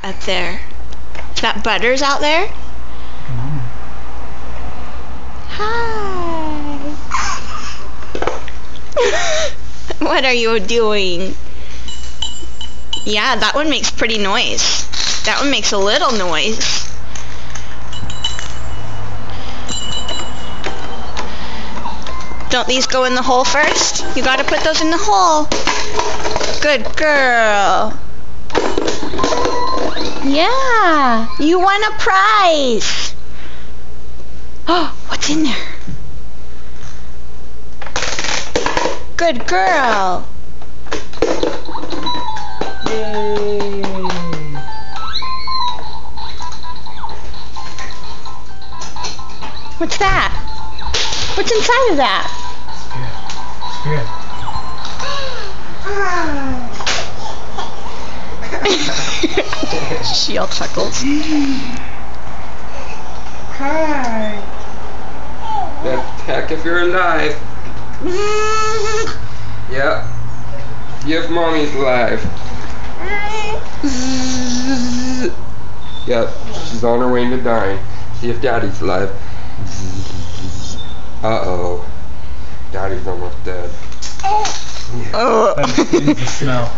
Up there. Is that Butters out there? Hi. What are you doing? Yeah, that one makes pretty noise. That one makes a little noise. Don't these go in the hole first? You gotta put those in the hole. Good girl. Yeah, you won a prize. Oh, what's in there? Good girl. Yay. What's that? What's inside of that? She all chuckles. Hi. That's heck if you're alive. Yeah. If mommy's alive. Yep, she's on her way to dying. See if daddy's alive. Uh-oh. Daddy's almost dead. Oh. That's the smell.